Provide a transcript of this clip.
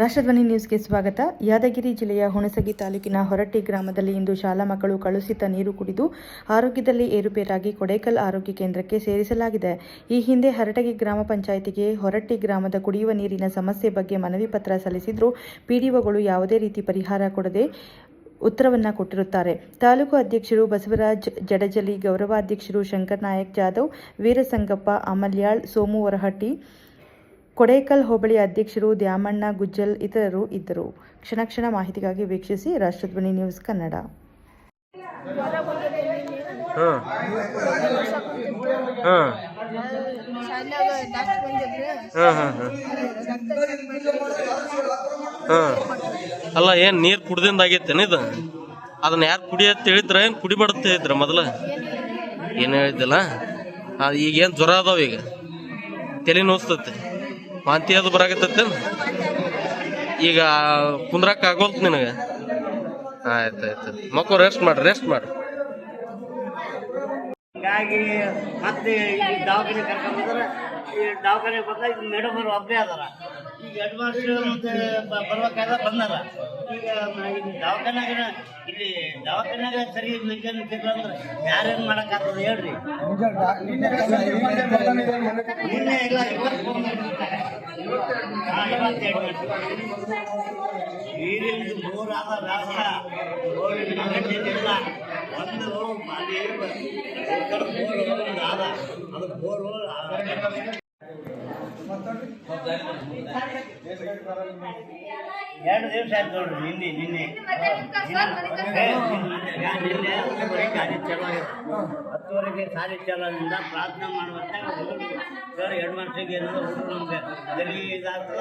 ರಾಷ್ಟ್ರಧ್ವನಿ ನ್ಯೂಸ್ಗೆ ಸ್ವಾಗತ. ಯಾದಗಿರಿ ಜಿಲ್ಲೆಯ ಹುಣಸಗಿ ತಾಲೂಕಿನ ಹೊರಟ್ಟಿ ಗ್ರಾಮದಲ್ಲಿ ಇಂದು ಶಾಲಾ ಮಕ್ಕಳು ಕಲುಷಿತ ನೀರು ಕುಡಿದು ಆರೋಗ್ಯದಲ್ಲಿ ಏರುಪೇರಾಗಿ ಕೊಡೇಕಲ್ ಆರೋಗ್ಯ ಕೇಂದ್ರಕ್ಕೆ ಸೇರಿಸಲಾಗಿದೆ. ಈ ಹಿಂದೆ ಹರಟಗಿ ಗ್ರಾಮ ಪಂಚಾಯಿತಿಗೆ ಹೊರಟ್ಟಿ ಗ್ರಾಮದ ಕುಡಿಯುವ ನೀರಿನ ಸಮಸ್ಯೆ ಬಗ್ಗೆ ಮನವಿ ಪತ್ರ ಸಲ್ಲಿಸಿದ್ರೂ ಪಿಡಿಒಗಳು ಯಾವುದೇ ರೀತಿ ಪರಿಹಾರ ಕೊಡದೆ ಉತ್ತರವನ್ನ ಕೊಟ್ಟಿರುತ್ತಾರೆ. ತಾಲೂಕು ಅಧ್ಯಕ್ಷರು ಬಸವರಾಜ್ ಜಡಜಲಿ, ಗೌರವಾಧ್ಯಕ್ಷರು ಶಂಕರ್ ನಾಯಕ್ ಜಾಧವ್, ವೀರಸಂಗಪ್ಪ ಅಮಲ್ಯಾಳ್, ಸೋಮು ಹೊರಹಟ್ಟಿ, ಕೊಡೇಕಲ್ ಹೋಬಳಿ ಅಧ್ಯಕ್ಷರು ದ್ಯಾಮಣ್ಣ ಗುಜ್ಜಲ್ ಇತರರು ಇದ್ದರು. ಕ್ಷಣ ಕ್ಷಣ ಮಾಹಿತಿಗಾಗಿ ವೀಕ್ಷಿಸಿ ರಾಷ್ಟ್ರಧ್ವನಿ ನ್ಯೂಸ್ ಕನ್ನಡ. ಅಲ್ಲ, ಏನ್ ನೀರ್ ಕುಡ್ದಿಂದ ಆಗೈತೇನ ಇದು? ಅದನ್ನ ಯಾರು ಕುಡಿಯತ್ ಹೇಳಿದ್ರ, ಏನ್ ಕುಡಿಬಾರ್ದು ಹೇಳಿದ್ರ ಮೊದಲ? ಏನು ಹೇಳಿದ್ದಿಲ್ಲ. ಈಗೇನ್ ಜ್ವರ ಅದಾವ, ಈಗ ತಲೆ ನೋಸ್ತತೆ, ವಾಂತಿ ಅದು ಬರಾಕತ್ತೇನ? ಈಗ ಕುಂದ್ರಾಕ ಆಗೋಲ್ತ ನಿನಗೆ? ಆಯ್ತಾಯ್ತು, ಮಕ್ಕಳು ರೆಸ್ಟ್ ಮಾಡ್ರಿ. ಹೀಗಾಗಿ ಮತ್ತೆ ದವಾಖಾನೆ ಕರ್ಕೊಂಡ್ರೆ ಈ ದವಾಖಾನೆ ಬಂದಾಗ ಮೇಡಮ್ ಅವರು ಒಬ್ಬರೇ ಅದಾರ. ಈಗ ಹೆಡ್ ಮಾಸ್ಟರ್ ಮತ್ತೆ ಬರ್ಬೇಕಾದ್ರೆ ಬಂದಾರ. ಈಗ ದವಾಖಾನ್ಯಾಗ ಸರಿ ಮೇಂಟೈನ್ ಇರ್ತಿಲ್ಲ ಅಂದ್ರೆ ಯಾರೇನು ಮಾಡೋಕ್ಕಾಗ್ತದೆ ಹೇಳ್ರಿ? ನಿನ್ನೆ ಇಲ್ಲ, ನೀರಿಂದು ಬೋರಾದ ವ್ಯಾಸ ಇಲ್ಲ. ಒಂದು ಆದ ಅದು ಬೋರು 2 ದಿವಸ ಆಯ್ತು ನೋಡ್ರಿ. ನಿನ್ನೆ ಗಾಡಿ ಚಲೋ 10ವರೆಗೆ ಸಾರಿ ಚಲೋದಿಂದ ಪ್ರಾರ್ಥನೆ ಮಾಡುವಂತ ಹೆಡ್ ಮಾಸ್ಟರ್ಗೆ ನಮ್ಗೆ ಇದಾಗ್ತದ